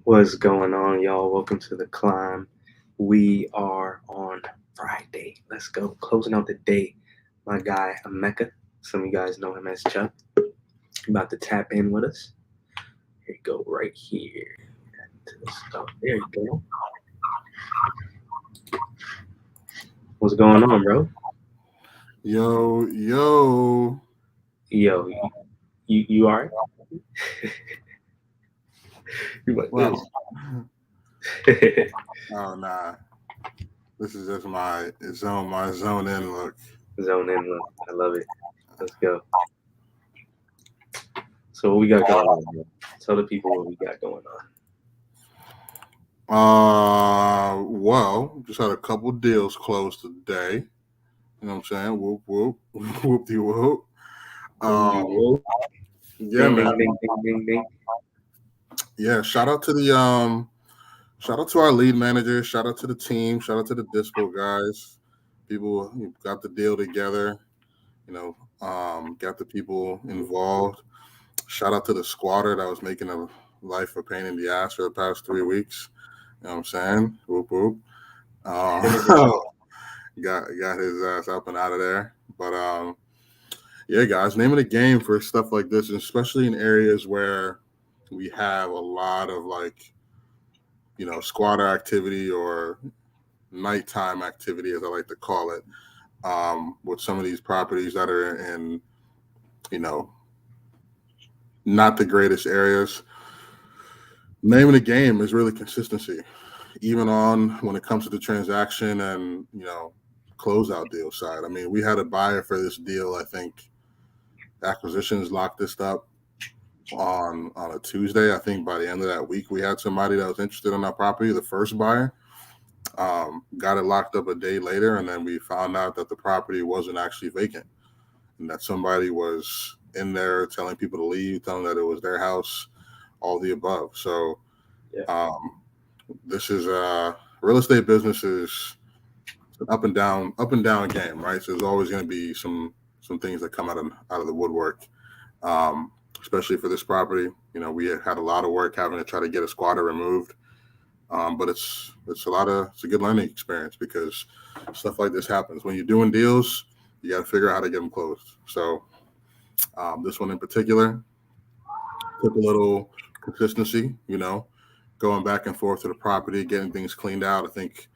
What's going on, y'all? Welcome to the climb. We are on Friday. Let's go. Closing out the day. My guy, Emeka. Some of you guys know him as Chuck. About to tap in with us. Here you go, right here. Oh, there you go. What's going on, bro? Yo, yo. Yo, you all right? You like this? Well, oh nah. This is just my zone in look. Zone in. Look. I love it. Let's go. So what we got going on, bro? Tell the people what we got going on. Well, just had a couple deals closed today. You know what I'm saying? Whoop whoop, whoop de whoop. Whoop de Um, whoop. yeah, Ding man. ding ding ding ding ding. Yeah, shout out to our lead manager. Shout out to the team. Shout out to the Dispo guys. People who got the deal together. You know, got the people involved. Shout out to the squatter that was making a life a pain in the ass for the past 3 weeks. You know what I'm saying? Whoop whoop. Uh, got his ass up and out of there. But yeah, guys, name of the game for stuff like this, especially in areas where we have a lot of squatter activity or nighttime activity, as I like to call it, with some of these properties that are in, you know, not the greatest areas. Name of the game is really consistency, even on when it comes to the transaction and closeout deal side. I mean, we had a buyer for this deal. I think acquisitions locked this up on a Tuesday. I think by the end of that week, we had somebody that was interested in our property. The first buyer got it locked up a day later, and then we found out that the property wasn't actually vacant, and that somebody was in there telling people to leave, telling that it was their house, all the above. So Yeah. um, this is real estate business is an up and down game, right? So there's always going to be some things that come out of the woodwork, um, especially for this property. You know, we had a lot of work having to try to get a squatter removed, but it's a good learning experience because stuff like this happens when you're doing deals. You got to figure out how to get them closed. So this one in particular took a little consistency, going back and forth to the property, getting things cleaned out. I think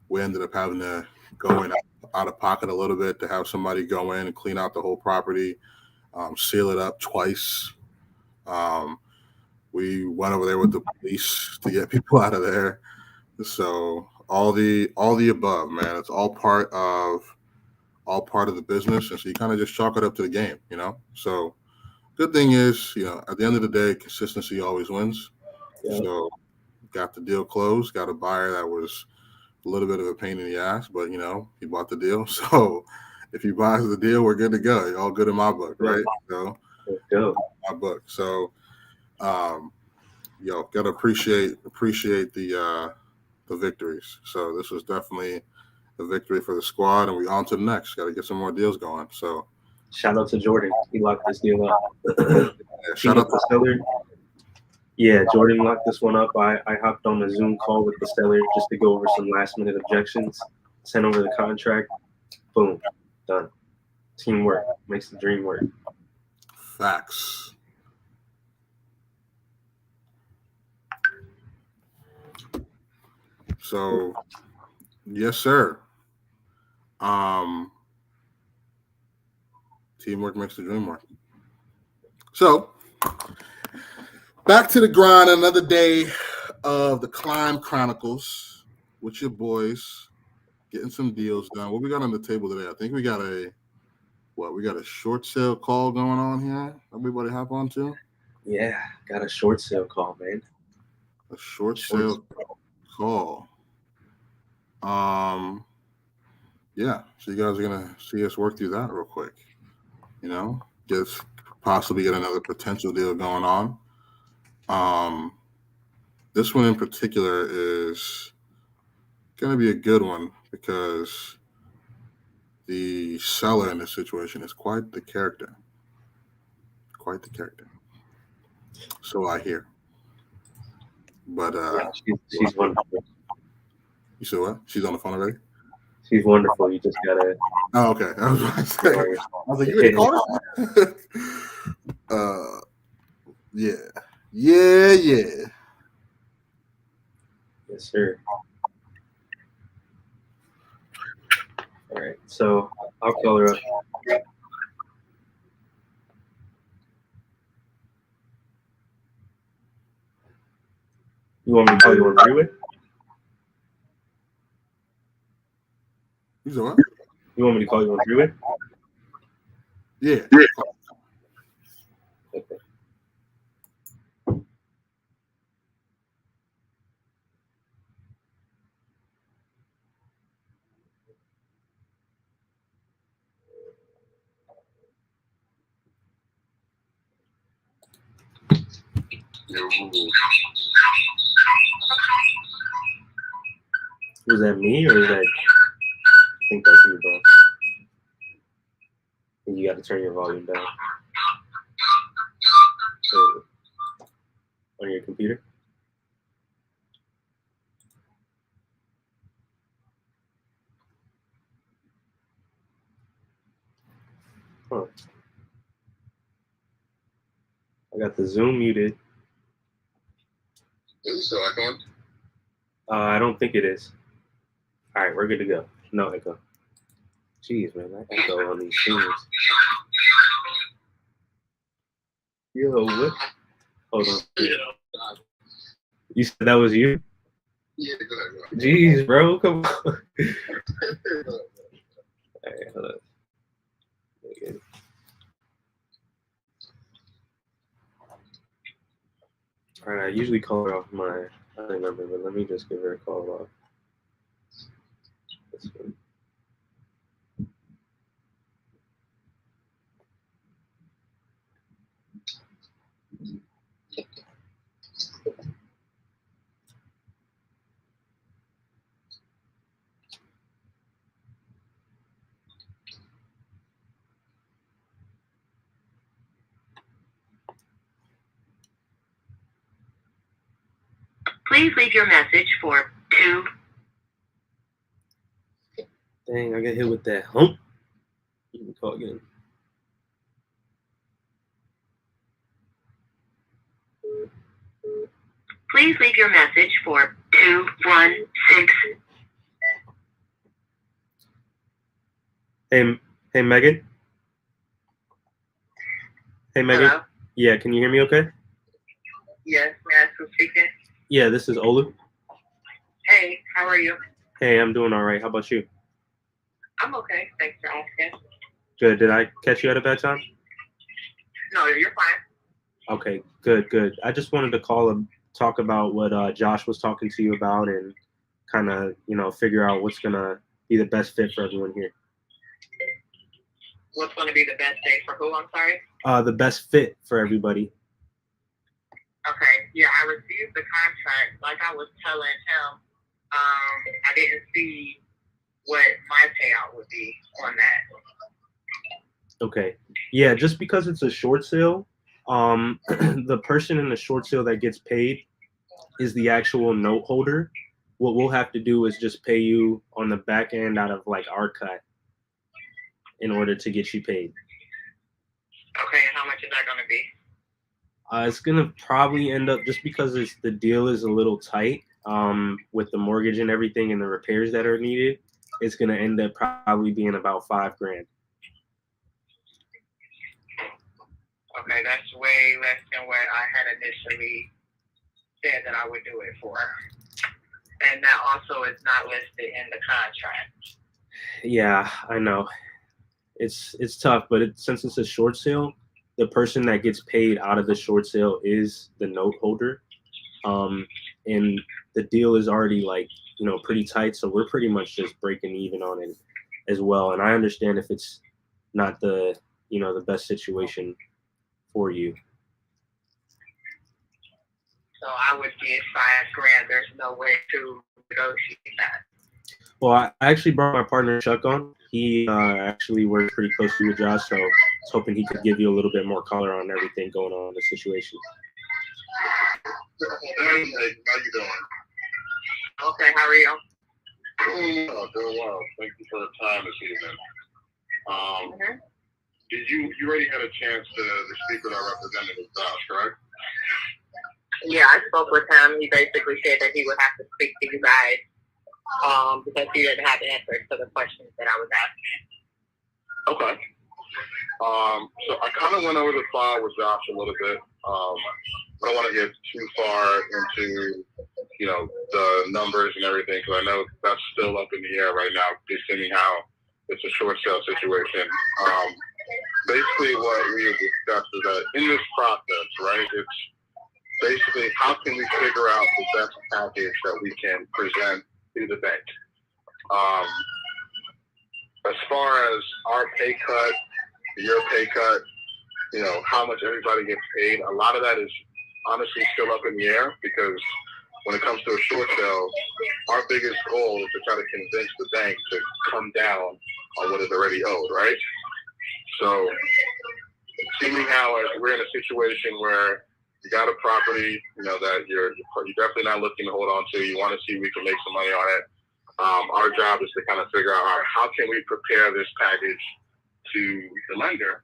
we ended up having to go in out of pocket a little bit to have somebody go in and clean out the whole property, seal it up twice. Um, we went over there with the police to get people out of there. So all the above, man. It's all part of the business, and so you kind of just chalk it up to the game. So good thing is, at the end of the day, consistency always wins. Yeah. So got the deal closed, got a buyer that was a little bit of a pain in the ass, but he bought the deal. So if he buys the deal, we're good to go. You're all good in my book, Yeah. right? So Let's go. my book. So um, gotta appreciate the victories. So this was definitely a victory for the squad, and we on to the next. Got to get some more deals going. So Shout out to Jordan. He locked this deal up. yeah, Team shout out up the to seller. Yeah, Jordan locked this one up. I hopped on a Zoom call with the seller just to go over some last minute objections, sent over the contract. Boom, done. Teamwork makes the dream work. facts. So yes, sir. Um, Teamwork makes the dream work. So back to the grind. Another day of the Climb Chronicles with your boys, getting some deals done. What we got on the table today? I think we got a short sale call going on here. Everybody hop on to Yeah, got a short sale call, man. a short Short. sale call. Um, yeah. So you guys are gonna see us work through that real quick. Just possibly get another potential deal going on. Um, this one in particular is gonna be a good one because the seller in this situation is quite the character. Quite the character. So I hear. But Yeah, she's wonderful. You said what? She's on the phone already? She's wonderful. You just gotta. Oh, okay. I was about to say. I was like, you already called her? Yeah. Yes, sir. All right, so I'll call her up. You want me to call you on three-way? You said what? You want me to call you on three-way? Yeah. Okay. Was that me or is that? I think that's you, bro. And you got to turn your volume down. So, on your computer. Huh. I got the Zoom muted. Is it still echoing? I don't think it is. All right, we're good to go. No echo. Jeez, man, I echo on these things. Yo, what? Hold on. Yeah. You said that was you? Yeah, go ahead. Jeez, bro, come on. All right, hold on. All right, I usually call her off my other number, but let me just give her a call off this one. Please leave your message for 2. Dang, I got hit with that hump. You can call again. Please leave your message for 216. Hey, Megan. Hey, Megan. Hello? Yeah, can you hear me okay? Yes, who's speaking? Yeah, this is Olu. Hey, how are you? Hey, I'm doing all right. How about you? I'm okay. Thanks for asking. Good. Did I catch you at a bad time? No, you're fine. Okay, good. I just wanted to call and talk about what Josh was talking to you about and kind of, figure out what's going to be the best fit for everyone here. What's going to be the best day for who? I'm sorry? The best fit for everybody. Okay, yeah, I received the contract. Like I was telling him, I didn't see what my payout would be on that. Okay. Yeah, just because it's a short sale, the person in the short sale that gets paid is the actual note holder. What we'll have to do is just pay you on the back end out of like our cut in order to get you paid. Okay, and how much is that going to be? It's gonna probably end up, just because the deal is a little tight with the mortgage and everything and the repairs that are needed. It's gonna end up probably being about $5,000. Okay, that's way less than what I had initially said that I would do it for. And that also is not listed in the contract. Yeah, I know. It's tough, but since it's a short sale, the person that gets paid out of the short sale is the note holder. And the deal is already pretty tight, so we're pretty much just breaking even on it as well. And I understand if it's not the best situation for you. So I would get $5,000. There's no way to negotiate that. Well, I actually brought my partner Chuck on. He actually worked pretty closely with Josh, so I was hoping he could give you a little bit more color on everything going on in the situation. Hey, how you doing? Okay, how are you? Doing well. Thank you for the time this evening. Did you already had a chance to speak with our representative, Josh, correct? Yeah, I spoke with him. He basically said that he would have to speak to you guys because he didn't have answers to the questions that I was asking. Okay. So I kind of went over the file with Josh a little bit. I don't want to get too far into, the numbers and everything, because I know that's still up in the air right now, considering how it's a short sale situation. Basically what we have discussed is that in this process, right, it's basically how can we figure out the best package that we can present to the bank. As far as our pay cut, your pay cut, how much everybody gets paid, a lot of that is honestly still up in the air, because when it comes to a short sale, our biggest goal is to try to convince the bank to come down on what is already owed, right? So, seeming how we're in a situation where you got a property, that you're definitely not looking to hold on to, you want to see if we can make some money on it. Our job is to kind of figure out, all right, how can we prepare this package to the lender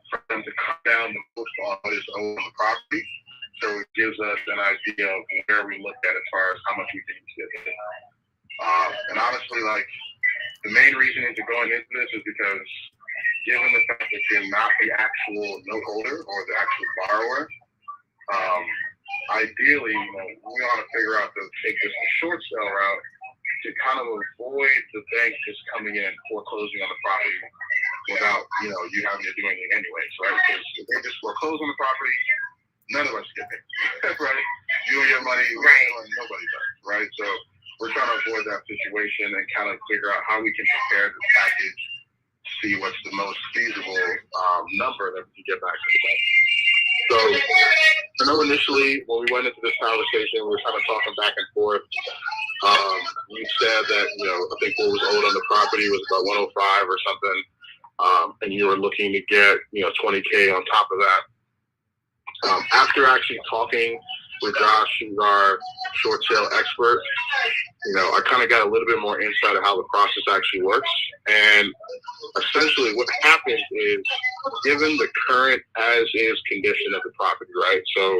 for them to cut down the most on what is owed on the property. So it gives us an idea of where we look at as far as how much we think we get. And honestly, the main reason into going into this is because given the fact that you're not the actual note holder or the actual borrower, ideally, we want to figure out to take this short sale route to kind of avoid the bank just coming in foreclosing on the property without, you having to do anything anyways, right? Because if they just foreclose on the property, none of us get paid, right? You and your money, right? Nobody does, right? So we're trying to avoid that situation and kind of figure out how we can prepare this package, see what's the most feasible number that we can get back to the bank. So I know initially when we went into this conversation, we were kind of talking back and forth. You said that, I think what was owed on the property was about 105 or something. And you were looking to get, $20K on top of that. After actually talking with Josh, who's our short sale expert, I kind of got a little bit more insight of how the process actually works. And essentially what happens is, given the current as-is condition of the property, right? So,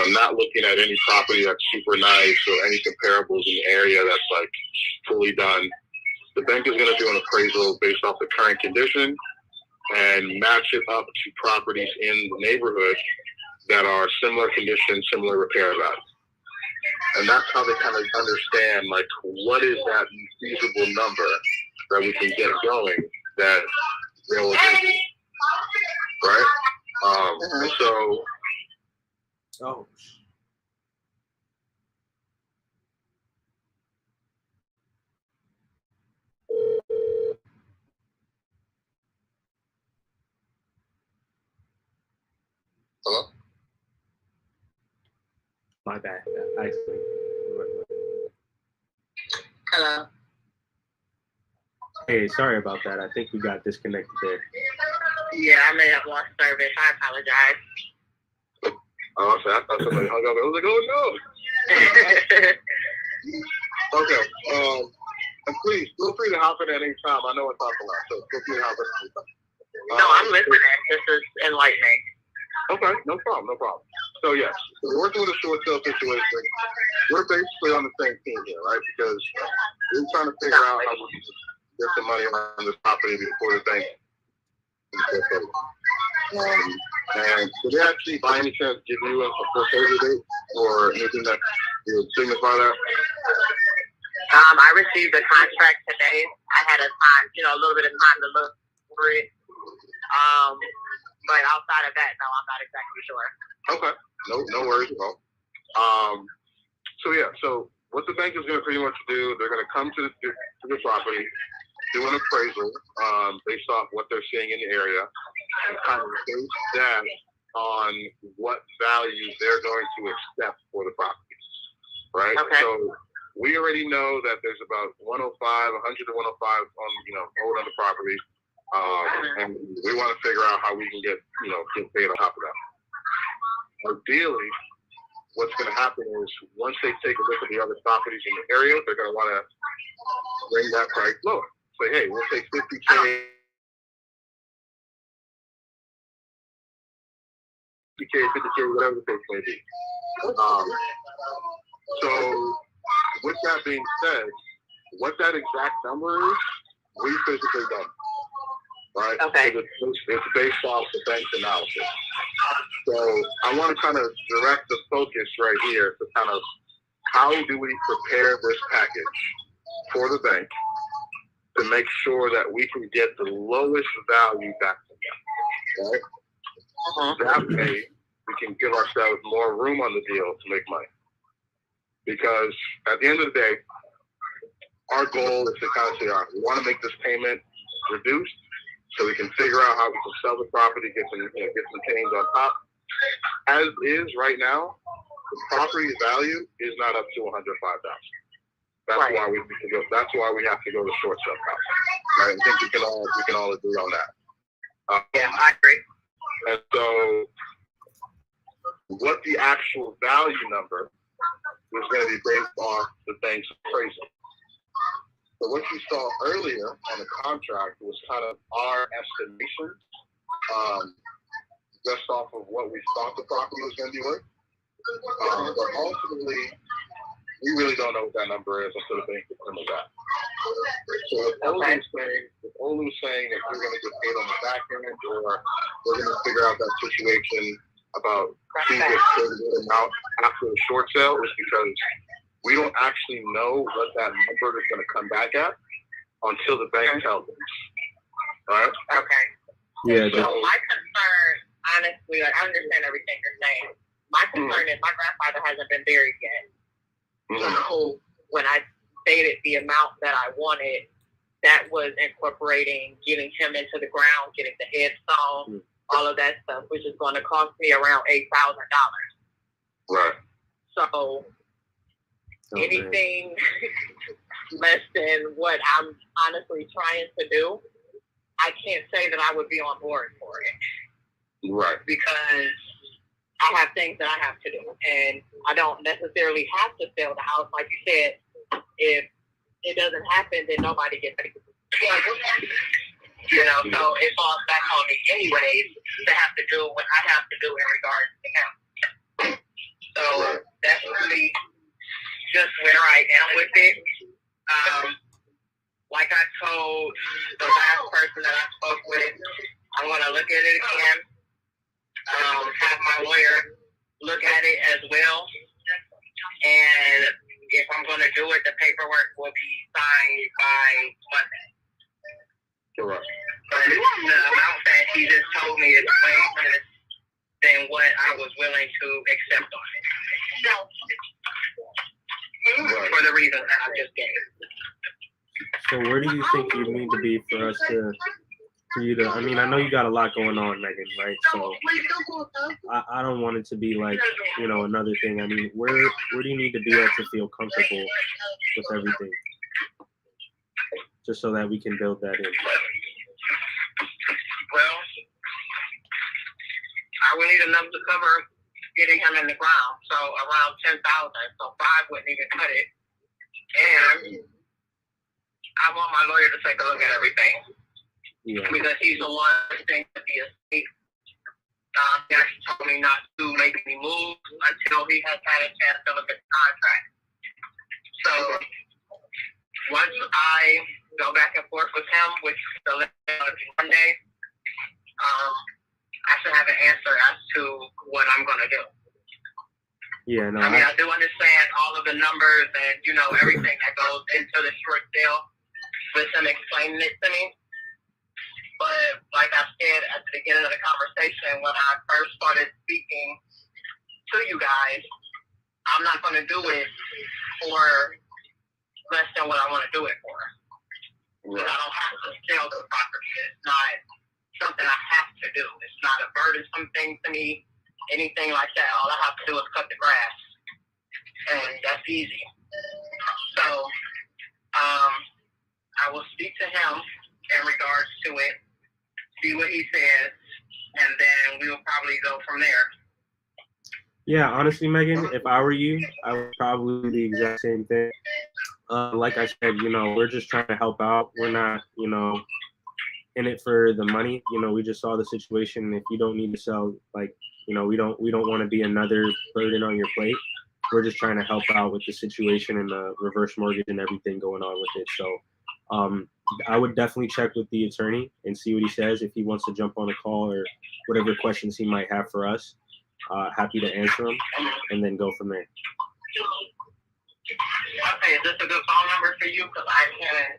not looking at any property that's super nice or any comparables in the area that's fully done, the bank is going to do an appraisal based off the current condition and match it up to properties in the neighborhood that are similar condition, similar repair value. And that's how they kind of understand, what is that feasible number that we can get going that they will do, right? And so... Oh. Hello? My bad. Actually. Hello. Hey, sorry about that. I think we got disconnected there. Yeah, I may have lost service. I apologize. Oh, I thought somebody hung up. I was like, oh no. Okay. And please, feel free to hop in at any time. I know it's talking a lot, so feel free to hop in at any time. No, I'm listening. This is enlightening. Okay, no problem. So yes, we're working with a short sale situation. We're basically on the same team here, right? Because we're trying to figure out how we can get some money on this property before the bank. And did they actually, by any chance, give you a foreclosure date or anything that would signify that? I received the contract today. I had a little bit of time to look through it. But outside of that, no, I'm not exactly sure. Okay. No worries at all. So what the bank is going to pretty much do, they're going to come to the property, do an appraisal based off what they're seeing in the area, and kind of base that on what value they're going to accept for the property, right? Okay. So we already know that there's about 100 to 105 on, owed on the property. And we want to figure out how we can get paid on top of that. ideally, what's going to happen is once they take a look at the other properties in the area, they're going to want to bring that price lower. Say, hey, we'll take 50K, 50K, whatever the case may be. So with that being said, what that exact number is, we physically don't. Right? Okay. It's based off the bank's analysis. So I want to kind of direct the focus right here to kind of how do we prepare this package for the bank to make sure that we can get the lowest value back to them, right? That way we can give ourselves more room on the deal to make money. Because at the end of the day, our goal is to kind of say, all right, we want to make this payment reduced so we can figure out how we can sell the property, get some gains on top. As is right now, the property value is not up to $105,000. That's Right. why we have to go. That's why we have to go the short sale route. Right? I think we can all agree on that. Yeah, I agree. And so, what the actual value number is going to be based on the bank's appraisal. So what you saw earlier on the contract was kind of our estimation, just off of what we thought the property was going to be worth. But ultimately, we really don't know what that number is until the bank determines that. So if Olu's saying that we're going to get paid on the back end, or we're going to figure out that situation about who gets paid a good amount after the short sale, is because we don't actually know what that number is going to come back at until the bank tells us. Right? Okay. Yeah. So my concern, honestly, like I understand everything you're saying. My concern is my grandfather hasn't been buried yet. So when I stated the amount that I wanted, that was incorporating getting him into the ground, getting the headstone, all of that stuff, which is going to cost me around $8,000. Right. So anything less than what I'm honestly trying to do, I can't say that I would be on board for it. Right. Because I have things that I have to do. And I don't necessarily have to sell the house. Like you said, if it doesn't happen, then nobody gets paid. You know, so it falls back on me anyways to have to do what I have to do in regards to him. So that's really just where I am with it. Like I told the last person that I spoke with, I'm going to look at it again, have my lawyer look at it as well. And if I'm going to do it, the paperwork will be signed by Monday. Correct. But the amount that he just told me is way less than what I was willing to accept on it. For the reasons that I just gave. So where do you think you need to be for us to, for you to, I mean, I know you got a lot going on, Megan, right? So I don't want it to be like, you know, another thing. I mean, where do you need to be at to feel comfortable with everything? Just so that we can build that in. Well, I would need enough to cover getting him in the ground. So around 10,000. So 5 wouldn't even cut it. And I want my lawyer to take a look at everything. Yeah. Because he's the one that thinks that the estate. He actually told me not to make any moves until he has had a chance to look at the contract. So once I go back and forth with him, which will be Monday, I should have an answer as to what I'm going to do. Yeah, no. I mean, I do understand all of the numbers and, you know, everything that goes into the short sale with him explaining it to me. But like I said at the beginning of the conversation, when I first started speaking to you guys, I'm not going to do it for less than what I want to do it for. Because I don't have to sell the property. It's not something I have to do. It's not a burdensome thing to me, anything like that. All I have to do is cut the grass. And that's easy. So, I will speak to him in regards to it, see what he says, and then we will probably go from there. Yeah, honestly, Megan, if I were you, I would probably do the exact same thing. Like I said, we're just trying to help out. We're not, in it for the money. We just saw the situation. If you don't need to sell, like, we don't want to be another burden on your plate. We're just trying to help out with the situation and the reverse mortgage and everything going on with it. So, I would definitely check with the attorney and see what he says if he wants to jump on a call or whatever questions he might have for us. Happy to answer them and then go from there. Okay, is this a good phone number for you? Because I can,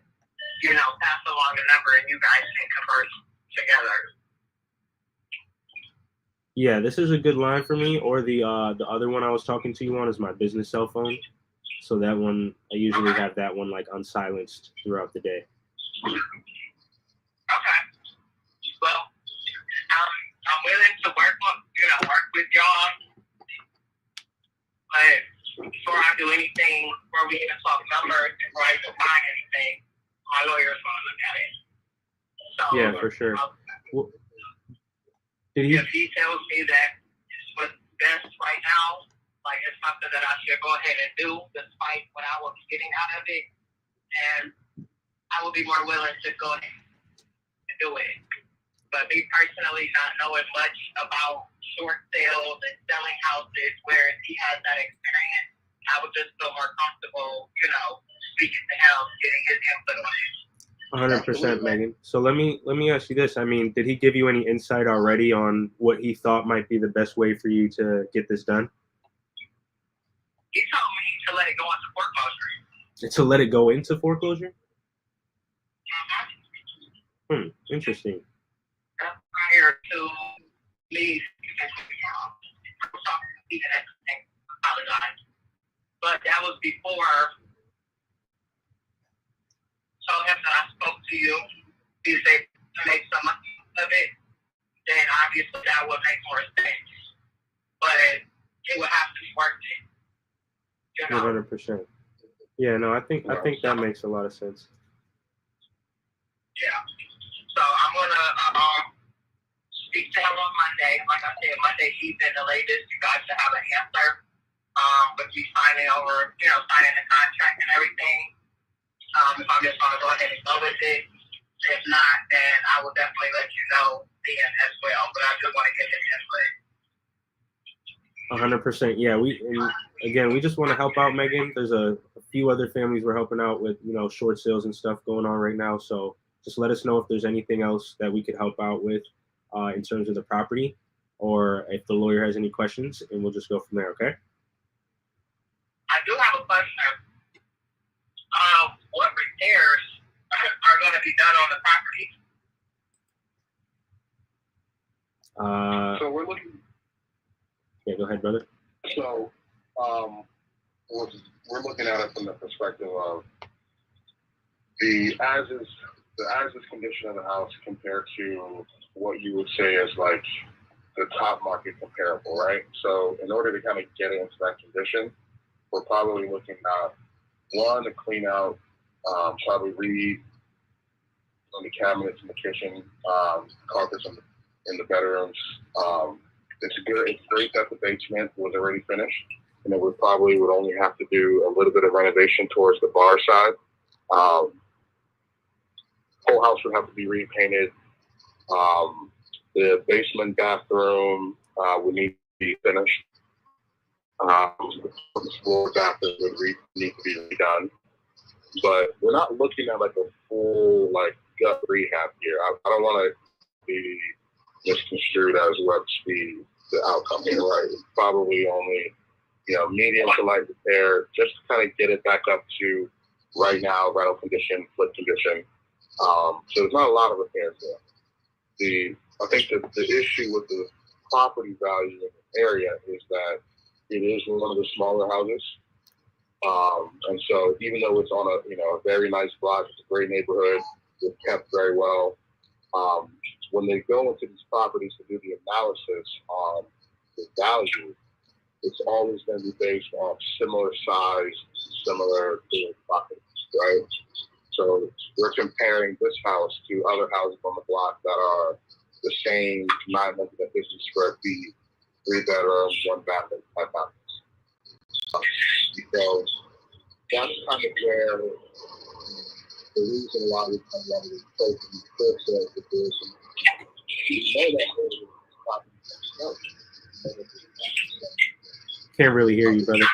pass along the number and you guys can converse together. Yeah, this is a good line for me. Or the other one I was talking to you on is my business cell phone. So that one, I usually have that one like unsilenced throughout the day. Okay. Well, I'm willing to work with y'all. But before I do anything, before we even talk numbers, before I even find anything, my lawyer's going to look at it. So, Yeah, for sure. Well, did he? If he tells me that it's what's best right now, like it's something that I should go ahead and do, despite what I was getting out of it, and I will be more willing to go ahead and do it. But me personally, not knowing much about short sales and selling houses, whereas he has that experience, I would just feel more comfortable, speaking to him, getting his input on it. 100%, Megan. So let me ask you this. I mean, did he give you any insight already on what he thought might be the best way for you to get this done? He told me to let it go into foreclosure. To let it go into foreclosure? Mm-hmm. Interesting. Prior to me, apologize. But that was before. Told him that I spoke to you. He said to make some money of it, then obviously that would make more sense. But it would have to be worth it. 100%. Yeah, no, I think that makes a lot of sense. Yeah. So I'm gonna speak to him on Monday. Like I said, Monday evening, the latest. You guys should have an answer. With me signing over, signing the contract and everything. If I'm just gonna go ahead and go with it. If not, then I will definitely let you know then as well. But I just want to get his input. 100%. Yeah, we just want to help out, Megan. There's a few other families we're helping out with, short sales and stuff going on right now. So just let us know if there's anything else that we could help out with in terms of the property, or if the lawyer has any questions, and we'll just go from there. Okay. I do have a question. What repairs are going to be done on the property? So we're looking. Yeah, go ahead, brother. So we're looking at it from the perspective of the as-is condition of the house compared to what you would say is like the top market comparable, right? So in order to kind of get it into that condition, we're probably looking at one, to clean out, probably read on the cabinets in the kitchen, carpets in the bedrooms. It's great that the basement was already finished, and it would only have to do a little bit of renovation towards the bar side. Whole house would have to be repainted. The basement bathroom would need to be finished. The floor bathroom would need to be redone. But we're not looking at like a full gut rehab here. I don't want to be misconstrued as what's the outcome here, right? It's probably only medium to light repair, just to kind of get it back up to right now rental condition, flip condition. So there's not a lot of repairs there. I think the issue with the property value in the area is that it is one of the smaller houses. And so even though it's on a very nice block, it's a great neighborhood, it's kept very well. When they go into these properties to do the analysis on the value, it's always going to be based on similar size, similar properties, right? So we're comparing this house to other houses on the block that are the same 950 square feet 3-bedroom, 1-bathroom type house. So that's kind of where the reason why we come out of this place and we still sell the position. You know that Can't really hear you, brother.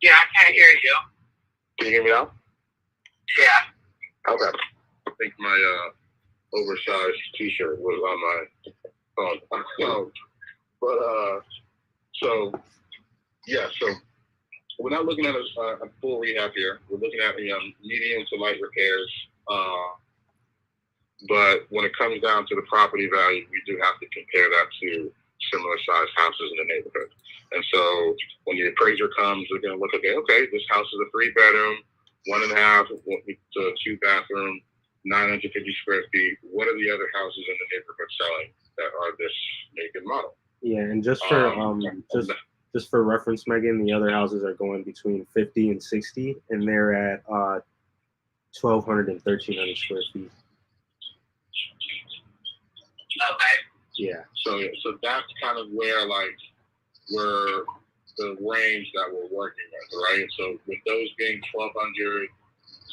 Yeah, I can't hear you. Can you hear me now? Yeah. Okay. I think my oversized T-shirt was on my phone. So we're not looking at a full rehab here. We're looking at medium to light repairs. But when it comes down to the property value, we do have to compare that to similar sized houses in the neighborhood. And so when the appraiser comes, they're going to look at, okay, this house is a 3-bedroom, 1.5 to 2-bathroom, 950 square feet. What are the other houses in the neighborhood selling that are this make and model? Yeah, and just for reference, Megan, the other houses are going between 50 and 60, and they're at 1,200 and 1,300 square feet. Okay. Yeah. So that's kind of where we're the range that we're working with, right? So with those being 1,200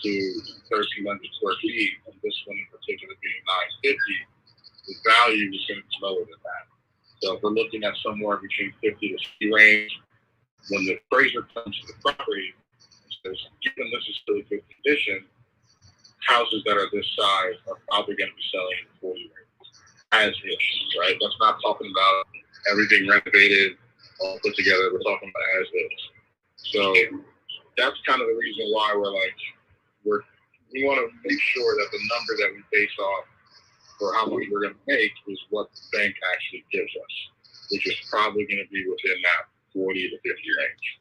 to 1,300 square feet, and this one in particular being 950, the value is going to be lower than that. So if we're looking at somewhere between 50 to 60 range, when the appraiser comes to the property and says, given this is still good condition, houses that are this size are probably going to be selling in the 40 range. As is, right? That's not talking about everything renovated, all put together. We're talking about as is. So that's kind of the reason why we want to make sure that the number that we base off for how much we're going to make is what the bank actually gives us, which is probably going to be within that 40 to 50 range.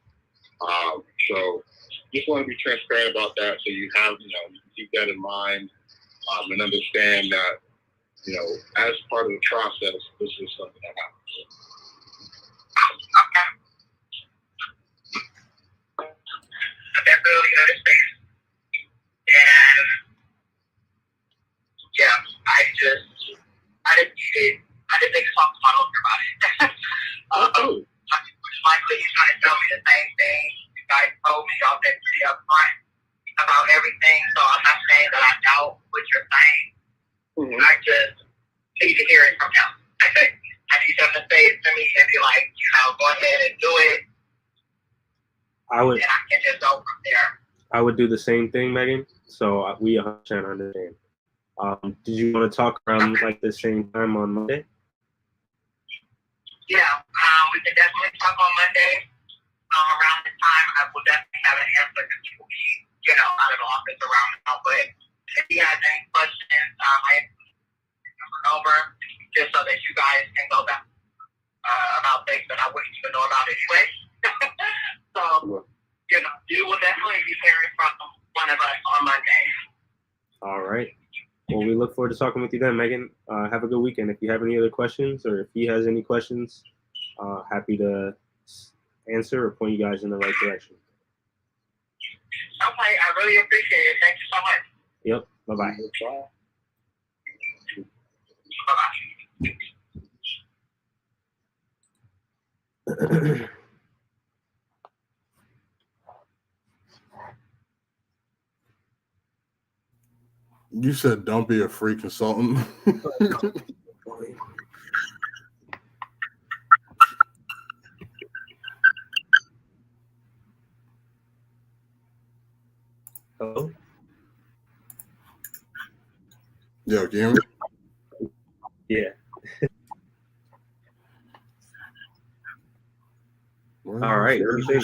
So just want to be transparent about that, so you have, you can keep that in mind and understand that, as part of the process, this is something that happens. Okay. I definitely understand. And yeah, I just need to talk to my lawyer about it. Likely he's trying to tell me the same thing. You guys told me y'all been pretty upfront about everything, so I'm not saying that I doubt what you're saying. Mm-hmm. I just need to hear it from him. I need him to say it to me and be like, go ahead and do it. And I can just go from there. I would do the same thing, Megan. So we 100% understand. Did you want to talk around like the same time on Monday? Yeah, we can definitely talk on Monday. Around this time, I will definitely have an answer because people be, out of the office around now. But if you guys have any questions, I over just so that you guys can go back about things that I wouldn't even know about anyway. So, you will definitely be hearing from one of us on Monday. All right. Well, we look forward to talking with you then, Megan. Have a good weekend. If you have any other questions or if he has any questions, happy to answer or point you guys in the right direction. Okay, I really appreciate it. Thank you so much. Yep. Bye-bye. Bye-bye. You said don't be a free consultant. Hello? Yo, can you hear me? Yeah. All right. What do you think?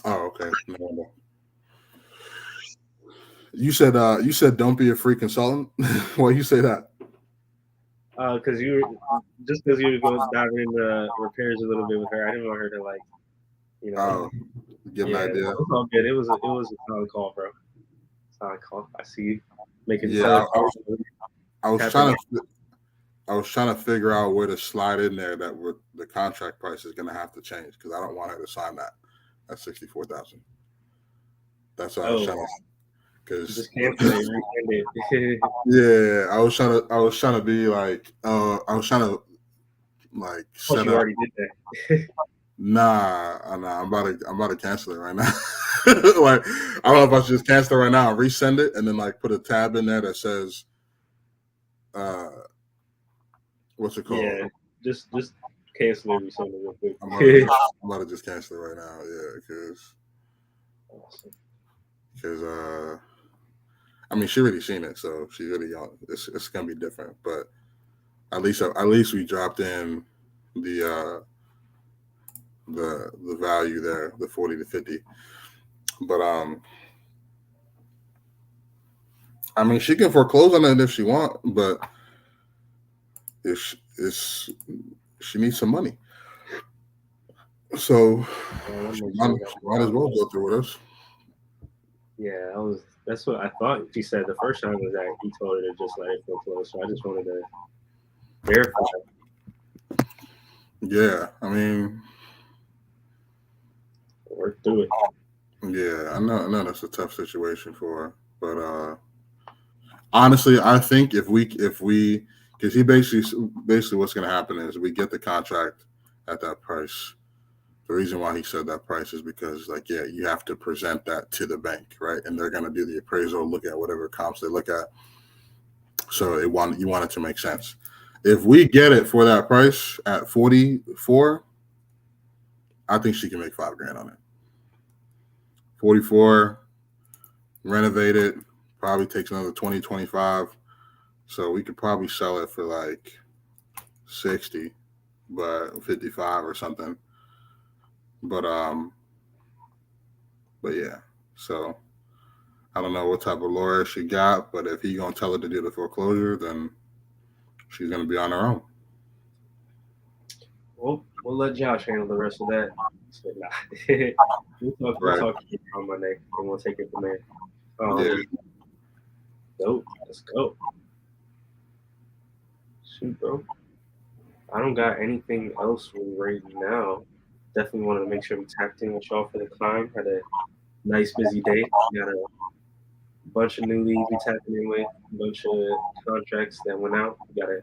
Oh, okay. No. You said don't be a free consultant. Why you say that? Because you were going diving into repairs a little bit with her. I didn't want her to give an idea. It was all good. It was a solid call, bro. Solid call. I see you making. Yeah, I was trying to figure out where to slide in there that the contract price is going to have to change because I don't want her to sign that at $64,000. That's what I was trying to. because Just cancel it. Resend it. yeah, I was trying to be like, I was trying to like Oh, set you up. already did that. Nah, I'm about to cancel it right now. Like, I don't know if I should just cancel it right now and resend it, and then like put a tab in there that says, what's it called? Yeah, just cancel it. Resend it real quick. I'm about to just cancel it right now. Yeah, because I mean, she already seen it, so she really it's gonna be different. But at least we dropped in the value there, the 40 to 50. But I mean, she can foreclose on it if she want, but if she needs some money, so Yeah, she might as well go through with us. Yeah, that's what I thought she said the first time was that he told her to just let it foreclose. So I just wanted to verify. Yeah, I mean, Work through it. yeah, I know that's a tough situation for her, but honestly, I think if we because he basically what's going to happen is we get the contract at that price. The reason why he said that price is because, like, yeah, you have to present that to the bank, right? And they're going to do the appraisal, look at whatever comps they look at. So you want it to make sense. If we get it for that price at 44, I think she can make $5,000 on it. 44, renovate it, probably takes another 20, 25. So we could probably sell it for like 60, but 55 or something. But yeah. So I don't know what type of lawyer she got, but if he's gonna tell her to do the foreclosure, then she's gonna be on her own. We'll let Josh handle the rest of that. So, nah. We'll talk on Monday and we'll take it from there. Yeah. Dope. Let's go. Shoot, bro. I don't got anything else right now. Definitely wanted to make sure we tapped in with y'all for the climb. Had a nice busy day. Got a bunch of new leads we tapping in with, a bunch of contracts that went out. We gotta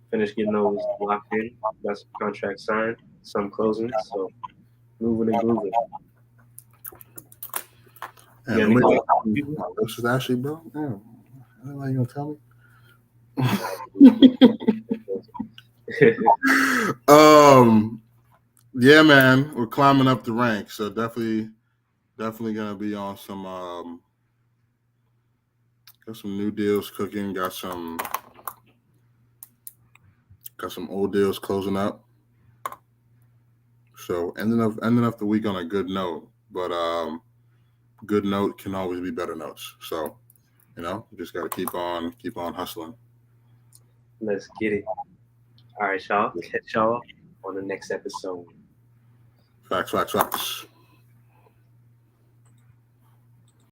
finish getting those locked in. Got some contracts signed, some closing. So moving and grooving. And this is Ashley, bro. Damn. How you gonna tell me? Yeah, man, we're climbing up the ranks, so definitely gonna be on some got some new deals cooking, got some old deals closing up. So ending up the week on a good note, but good note can always be better notes. So just got to keep on hustling. Let's get it. All right, y'all. Catch y'all on the next episode. Facts.